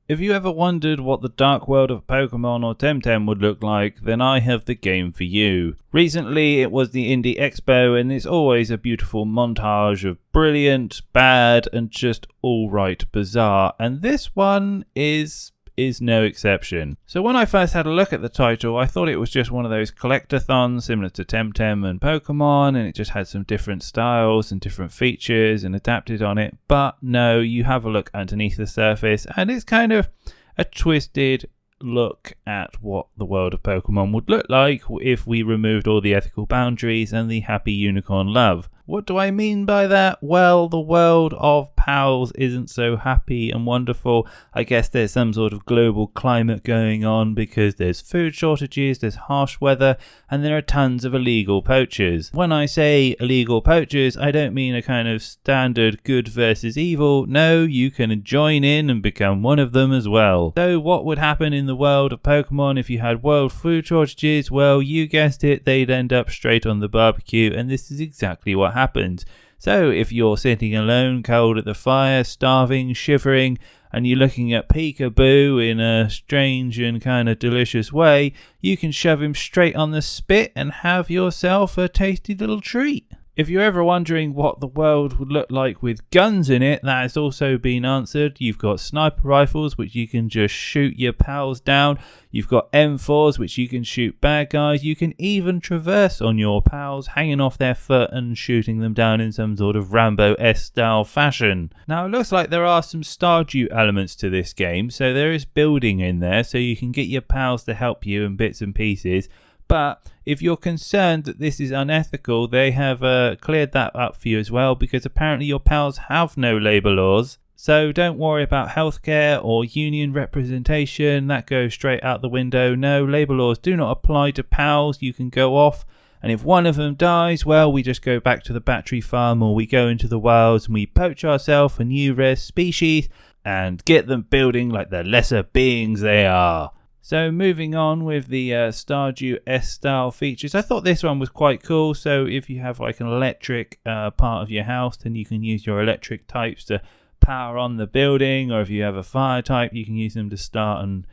If you ever wondered what the dark world of Pokemon or Temtem would look like, then I have the game for you. Recently it was the Indie Expo, and it's always a beautiful montage of brilliant, bad, and just alright bizarre, and this one is no exception. So when I first had a look at the title, I thought it was just one of those collectathons similar to Temtem and Pokemon, and it just had some different styles and different features and adapted on it. But no, you have a look underneath the surface and it's kind of a twisted look at what the world of Pokemon would look like if we removed all the ethical boundaries and the happy unicorn love. What do I mean by that? Well, the world of pals isn't so happy and wonderful. I guess there's some sort of global climate going on because there's food shortages, there's harsh weather, and there are tons of illegal poachers. When I say illegal poachers, I don't mean a kind of standard good versus evil. No, you can join in and become one of them as well. So what would happen in the world of Pokemon if you had world food shortages? Well, you guessed it, they'd end up straight on the barbecue, and this is exactly what happens. So if you're sitting alone, cold at the fire, starving, shivering, and you're looking at Peekaboo in a strange and kind of delicious way, you can shove him straight on the spit and have yourself a tasty little treat. If you're ever wondering what the world would look like with guns in it, that has also been answered. You've got sniper rifles, which you can just shoot your pals down. You've got M4s, which you can shoot bad guys. You can even traverse on your pals, hanging off their foot and shooting them down in some sort of Rambo-esque style fashion. Now, it looks like there are some Stardew elements to this game, so there is building in there, so you can get your pals to help you in bits and pieces. But if you're concerned that this is unethical, they have cleared that up for you as well, because apparently your pals have no labour laws. So don't worry about healthcare or union representation, that goes straight out the window. No, labour laws do not apply to pals. You can go off, and if one of them dies, well, we just go back to the battery farm, or we go into the wilds and we poach ourselves a new rare species and get them building like the lesser beings they are. So moving on with the Stardew S-style features, I thought this one was quite cool. So if you have like an electric part of your house, then you can use your electric types to power on the building, or if you have a fire type, you can use them to start and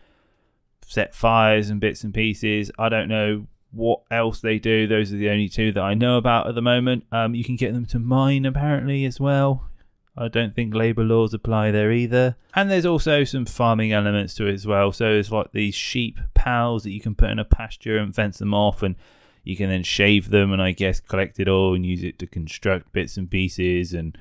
set fires and bits and pieces. I don't know what else they do. Those are the only two that I know about at the moment. You can get them to mine apparently as well. I don't think labour laws apply there either. And there's also some farming elements to it as well. So it's like these sheep pals that you can put in a pasture and fence them off, and you can then shave them and I guess collect it all and use it to construct bits and pieces and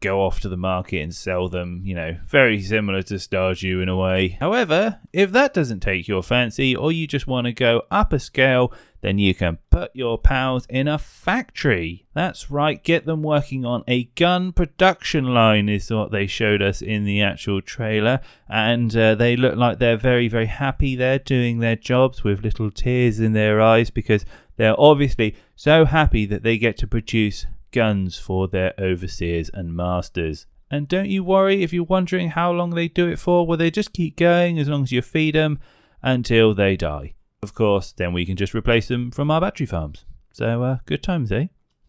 go off to the market and sell them, you know, very similar to Stardew in a way. However, if that doesn't take your fancy, or you just want to go up a scale, then you can put your pals in a factory. That's right, get them working on a gun production line is what they showed us in the actual trailer, and they look like they're very, very happy there doing their jobs with little tears in their eyes, because they're obviously so happy that they get to produce guns for their overseers and masters. And don't you worry if you're wondering how long they do it for. Well, they just keep going as long as you feed them until they die. Of course, then we can just replace them from our battery farms. So good times, eh?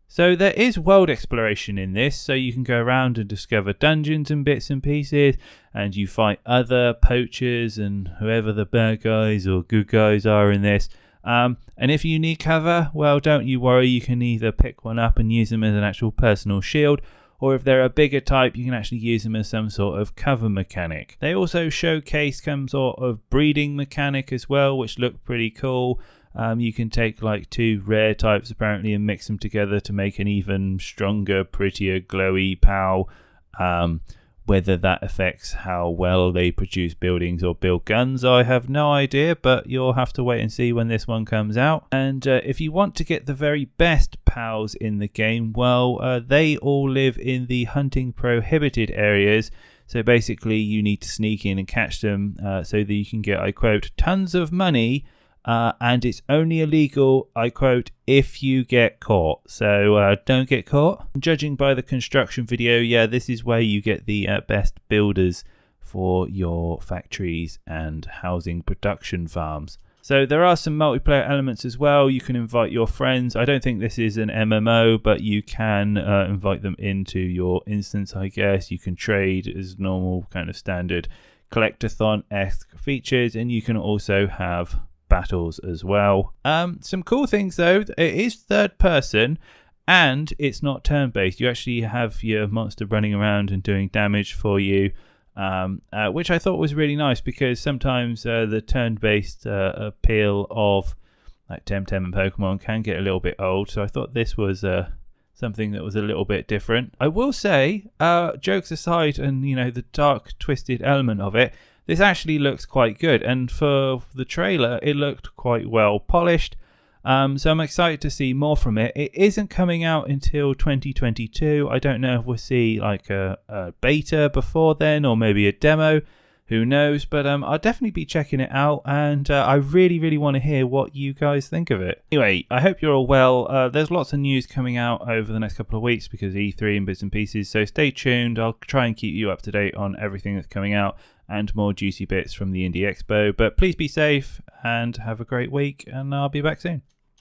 So there is world exploration in this, so you can go around and discover dungeons and bits and pieces, and you fight other poachers and whoever the bad guys or good guys are in this. And if you need cover, well, don't you worry, you can either pick one up and use them as an actual personal shield, or if they're a bigger type, you can actually use them as some sort of cover mechanic. They also showcase some sort of breeding mechanic as well, which look pretty cool. You can take like two rare types apparently and mix them together to make an even stronger, prettier, glowy pal. Whether that affects how well they produce buildings or build guns, I have no idea, but you'll have to wait and see when this one comes out. And if you want to get the very best pals in the game, well, they all live in the hunting prohibited areas. So basically you need to sneak in and catch them so that you can get, I quote, tons of money. And it's only illegal, I quote, if you get caught. So don't get caught. Judging by the construction video, yeah, this is where you get the best builders for your factories and housing production farms. So there are some multiplayer elements as well. You can invite your friends. I don't think this is an MMO, but you can invite them into your instance, I guess. You can trade as normal kind of standard collectathon-esque features, and you can also have battles as well. Some cool things though, it is third person and it's not turn-based. You actually have your monster running around and doing damage for you, which I thought was really nice, because sometimes the turn-based appeal of like Temtem and Pokemon can get a little bit old, so I thought this was something that was a little bit different. I will say, jokes aside, and the dark twisted element of it, this actually looks quite good, and for the trailer it looked quite well polished, so I'm excited to see more from it. It isn't coming out until 2022. I don't know if we'll see like a beta before then, or maybe a demo, who knows, but I'll definitely be checking it out, and I really want to hear what you guys think of it. Anyway, I hope you're all well. There's lots of news coming out over the next couple of weeks because E3 and bits and pieces, so stay tuned. I'll try and keep you up to date on everything that's coming out and more juicy bits from the Indie Expo. But please be safe and have a great week, and I'll be back soon.